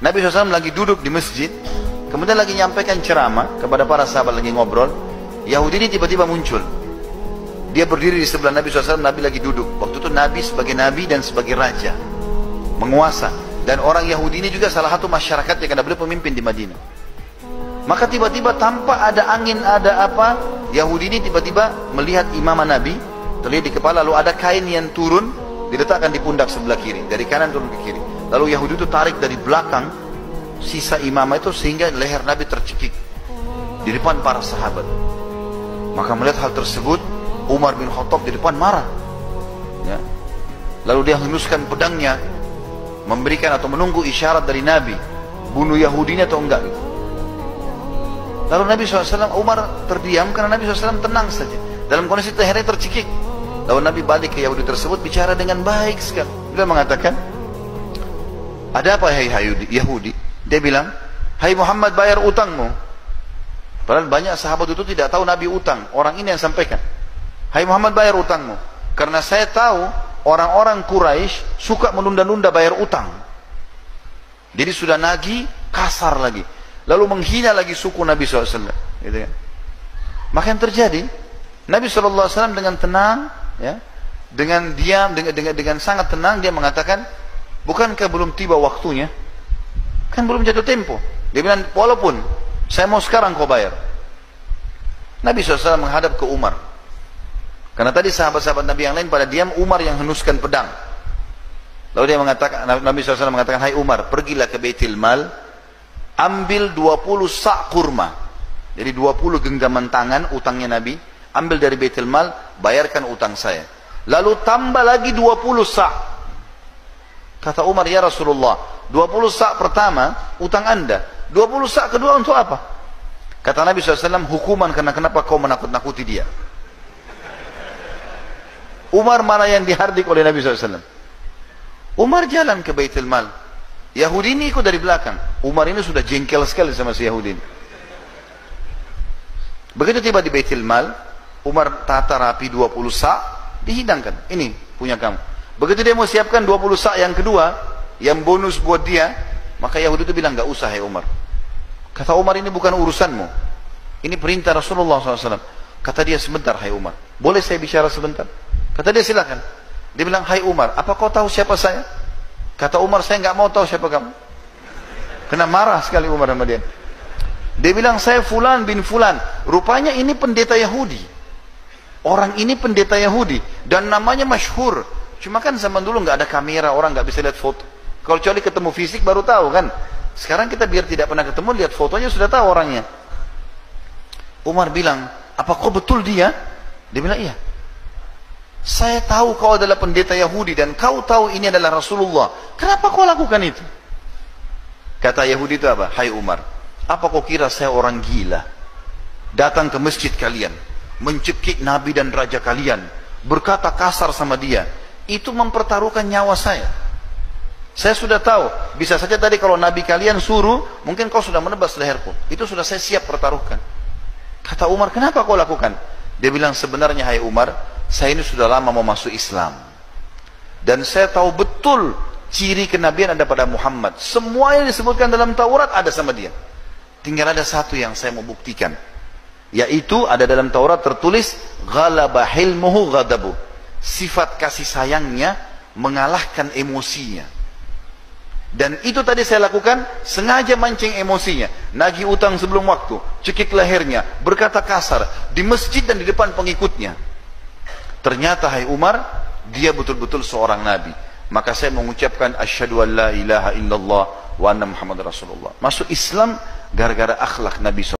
Nabi SAW lagi duduk di masjid, kemudian lagi nyampaikan ceramah kepada para sahabat, lagi ngobrol. Yahudi ini tiba-tiba muncul. Dia berdiri di sebelah Nabi SAW, Nabi lagi duduk. Waktu itu Nabi sebagai Nabi dan sebagai Raja, menguasa. Dan orang Yahudi ini juga salah satu masyarakat yang ada beliau pemimpin di Madinah. Maka tiba-tiba tanpa ada angin, ada apa, Yahudi ini tiba-tiba melihat imamah Nabi, terlihat di kepala, lalu ada kain yang turun, diletakkan di pundak sebelah kiri, dari kanan turun ke kiri. Lalu Yahudi itu tarik dari belakang sisa imamah itu sehingga leher Nabi tercekik di depan para sahabat. Maka melihat hal tersebut, Umar bin Khattab di depan marah. Ya. Lalu dia henuskan pedangnya, memberikan atau menunggu isyarat dari Nabi, bunuh Yahudi ini atau enggak gitu. Lalu Nabi SAW, Umar terdiam karena Nabi SAW tenang saja dalam kondisi lehernya tercekik. Lalu Nabi balik ke Yahudi tersebut, bicara dengan baik sekali. Dia mengatakan, ada apa hai Yahudi? Dia bilang, hai Muhammad, bayar utangmu. Padahal banyak sahabat itu tidak tahu Nabi utang. Orang ini yang sampaikan, hai Muhammad, bayar utangmu. Karena saya tahu orang-orang Quraisy suka menunda-nunda bayar utang. Jadi sudah nagih, kasar lagi. Lalu menghina lagi suku Nabi SAW. Gitu kan. Maka yang terjadi, Nabi SAW dengan tenang, ya, dengan diam, dengan sangat tenang, dia mengatakan, bukankah belum tiba waktunya? Kan belum jatuh tempo. Dia bilang, walaupun saya mau sekarang kau bayar. Nabi SAW menghadap ke Umar. Karena tadi sahabat-sahabat Nabi yang lain pada diam, Umar yang henuskan pedang. Lalu dia mengatakan, Nabi SAW mengatakan, hai Umar, pergilah ke Baitul Mal, ambil 20 sak kurma. Jadi 20 genggaman tangan utangnya Nabi, ambil dari Baitul Mal, bayarkan utang saya. Lalu tambah lagi 20 sak. Kata Umar, ya Rasulullah, 20 sak pertama utang anda, 20 sak kedua untuk apa? Kata Nabi SAW, hukuman karena kenapa kau menakut-nakuti dia. Umar mana yang dihardik oleh Nabi SAW? Umar jalan ke Baitul Mal, Yahudi ini ikut dari belakang. Umar ini sudah jengkel sekali sama si Yahudi ini. Begitu tiba di Baitul Mal, Umar tata rapi 20 sak, dihidangkan, ini punya kamu. Begitu dia mau siapkan 20 sak yang kedua, yang bonus buat dia, maka Yahudi itu bilang, gak usah hai Umar. Kata Umar, ini bukan urusanmu, ini perintah Rasulullah SAW. Kata dia, sebentar hai Umar, boleh saya bicara sebentar? Kata dia, silakan. Dia bilang, hai Umar, apa kau tahu siapa saya? Kata Umar, saya nggak mau tahu siapa kamu. Kena marah sekali Umar sama dia. Dia bilang, saya Fulan bin Fulan. Rupanya ini pendeta Yahudi. Orang ini pendeta Yahudi dan namanya masyhur. Cuma kan zaman dulu nggak ada kamera, orang nggak bisa lihat foto. Kalau kecuali ketemu fisik baru tahu kan. Sekarang kita biar tidak pernah ketemu, lihat fotonya sudah tahu orangnya. Umar bilang, apa kau betul dia? Dia bilang, iya. Saya tahu kau adalah pendeta Yahudi dan kau tahu ini adalah Rasulullah. Kenapa kau lakukan itu? Kata Yahudi itu apa? Hai Umar, apa kau kira saya orang gila? Datang ke masjid kalian, mencekik Nabi dan Raja kalian, berkata kasar sama dia. Itu mempertaruhkan nyawa saya. Saya sudah tahu, bisa saja tadi kalau Nabi kalian suruh, mungkin kau sudah menebas leherku. Itu sudah saya siap pertaruhkan. Kata Umar, kenapa kau lakukan? Dia bilang, sebenarnya hai Umar, saya ini sudah lama mau masuk Islam. Dan saya tahu betul ciri kenabian ada pada Muhammad. Semua yang disebutkan dalam Taurat ada sama dia. Tinggal ada satu yang saya mau buktikan. Yaitu ada dalam Taurat tertulis, ghalaba hilmuhu ghadabu. Sifat kasih sayangnya mengalahkan emosinya. Dan itu tadi saya lakukan, sengaja mancing emosinya. Nagih utang sebelum waktu, cekik lehernya, berkata kasar, di masjid dan di depan pengikutnya. Ternyata hai Umar, dia betul-betul seorang Nabi. Maka saya mengucapkan asyhadu an la ilaha illallah wa anna Muhammad Rasulullah. Masuk Islam gara-gara akhlak Nabi SAW.